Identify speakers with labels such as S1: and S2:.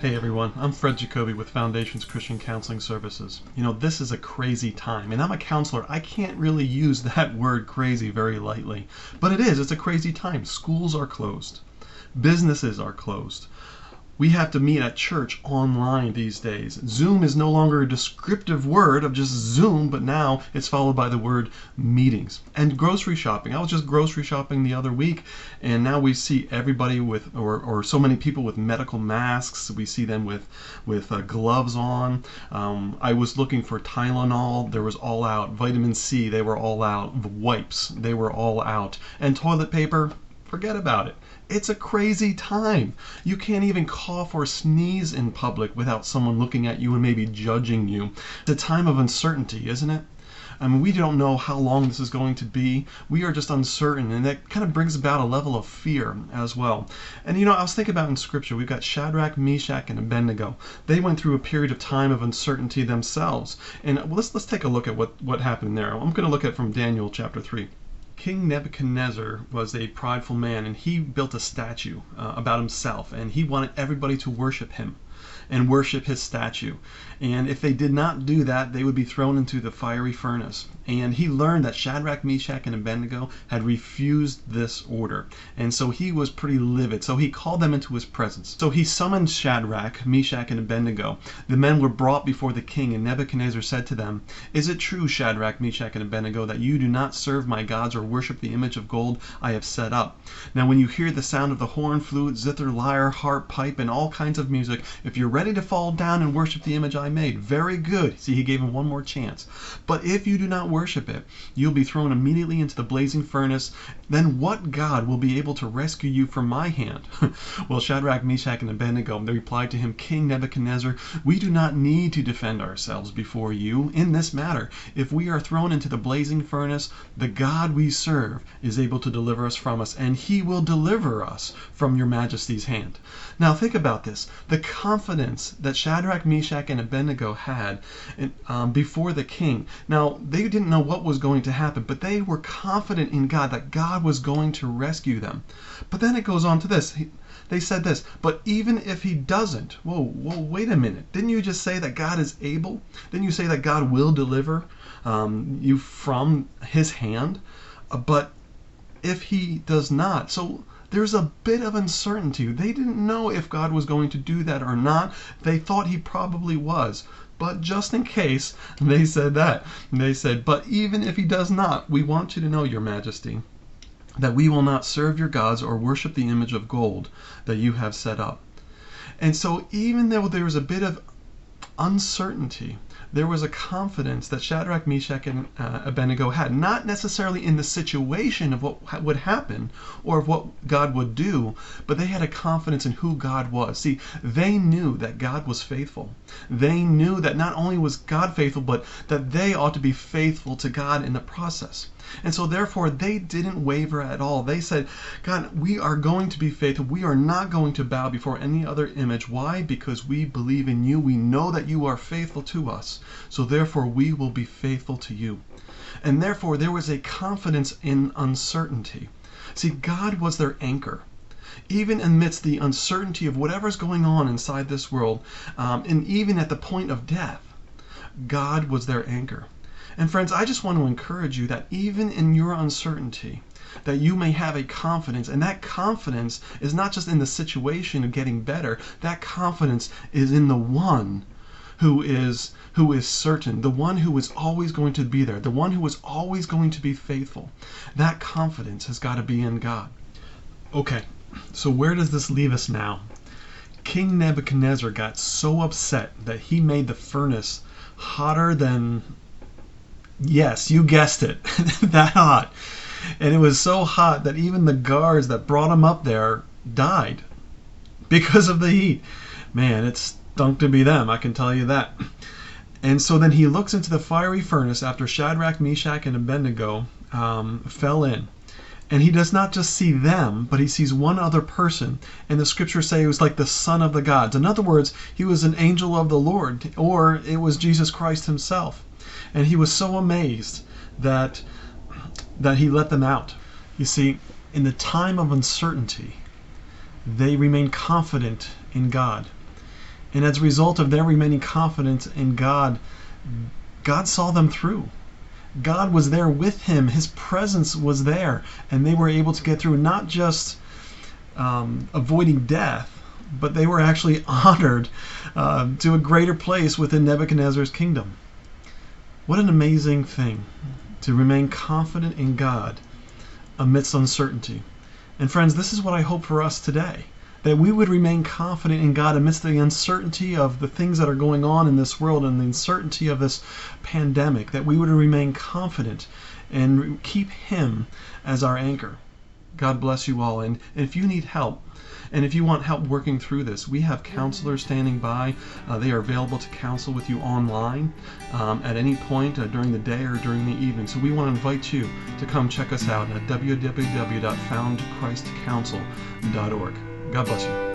S1: Hey everyone, I'm Fred Jacoby with Foundations Christian Counseling Services. You know, this is a crazy time, and I'm a counselor. I can't really use that word crazy very lightly, but it's a crazy time. Schools are closed. Businesses are closed. We have to meet at church online these days. Zoom is no longer a descriptive word of just Zoom, but now it's followed by the word meetings. And grocery shopping. I was just grocery shopping the other week, and now we see everybody with, or so many people with medical masks. We see them with gloves on. I was looking for Tylenol. There was all out. Vitamin C, they were all out. Wipes, they were all out. And toilet paper, forget about it. It's a crazy time. You can't even cough or sneeze in public without someone looking at you and maybe judging you. It's a time of uncertainty, isn't it? I mean, we don't know how long this is going to be. We are just uncertain, and that kind of brings about a level of fear as well. And you know, I was thinking about in Scripture, we've got Shadrach, Meshach, and Abednego. They went through a period of time of uncertainty themselves. And let's take a look at what happened there. I'm going to look at from Daniel chapter 3. King Nebuchadnezzar was a prideful man, and he built a statue about himself, and he wanted everybody to worship him and worship his statue. And if they did not do that, they would be thrown into the fiery furnace. And he learned that Shadrach, Meshach, and Abednego had refused this order. And so he was pretty livid. So he called them into his presence. So he summoned Shadrach, Meshach, and Abednego. The men were brought before the king, and Nebuchadnezzar said to them, "Is it true, Shadrach, Meshach, and Abednego, that you do not serve my gods or worship the image of gold I have set up? Now when you hear the sound of the horn, flute, zither, lyre, harp, pipe, and all kinds of music, if you're ready to fall down and worship the image I made, very good." See, he gave him one more chance. "But if you do not worship it, you'll be thrown immediately into the blazing furnace. Then what God will be able to rescue you from my hand?" Well, Shadrach, Meshach, and Abednego, they replied to him, "King Nebuchadnezzar, we do not need to defend ourselves before you in this matter. If we are thrown into the blazing furnace, the God we serve is able to deliver us from us, and he will deliver us from your majesty's hand." Now think about this. The confidence that Shadrach, Meshach, and Abednego had before the king. Now, they didn't know what was going to happen, but they were confident in God, that God was going to rescue them. But then it goes on to this. They said this, "But even if he doesn't," whoa, wait a minute. Didn't you just say that God is able? Didn't you say that God will deliver you from his hand? But if he does not, so there's a bit of uncertainty. They didn't know if God was going to do that or not. They thought he probably was. But just in case, they said that. They said, "But even if he does not, we want you to know, your majesty, that we will not serve your gods or worship the image of gold that you have set up." And so even though there was a bit of uncertainty, there was a confidence that Shadrach, Meshach, and Abednego had, not necessarily in the situation of what would happen or of what God would do, but they had a confidence in who God was. See, they knew that God was faithful. They knew that not only was God faithful, but that they ought to be faithful to God in the process. And so therefore they didn't waver at all. They said, "God, we are going to be faithful. We are not going to bow before any other image." Why? Because we believe in you. We know that you are faithful to us. So therefore we will be faithful to you. And therefore there was a confidence in uncertainty. See, God was their anchor. Even amidst the uncertainty of whatever's going on inside this world, and even at the point of death, God was their anchor. And friends, I just want to encourage you that even in your uncertainty, that you may have a confidence, and that confidence is not just in the situation of getting better. That confidence is in the one who is certain, the one who is always going to be there, the one who is always going to be faithful. That confidence has got to be in God. Okay, so where does this leave us now? King Nebuchadnezzar got so upset that he made the furnace hotter than, yes, you guessed it, that hot. And it was so hot that even the guards that brought him up there died because of the heat. Man, it stunk to be them, I can tell you that. And so then he looks into the fiery furnace after Shadrach, Meshach, and Abednego fell in. And he does not just see them, but he sees one other person. And the scriptures say it was like the son of the gods. In other words, he was an angel of the Lord, or it was Jesus Christ himself. And he was so amazed that he let them out. You see, in the time of uncertainty, they remain confident in God. And as a result of their remaining confident in God, God saw them through. God was there with him. His presence was there. And they were able to get through, not just avoiding death, but they were actually honored to a greater place within Nebuchadnezzar's kingdom. What an amazing thing to remain confident in God amidst uncertainty. And friends, this is what I hope for us today, that we would remain confident in God amidst the uncertainty of the things that are going on in this world and the uncertainty of this pandemic, that we would remain confident and keep him as our anchor. God bless you all. And if you need help, and if you want help working through this, we have counselors standing by. They are available to counsel with you online at any point during the day or during the evening. So we want to invite you to come check us out at www.foundchristcounsel.org. God bless you.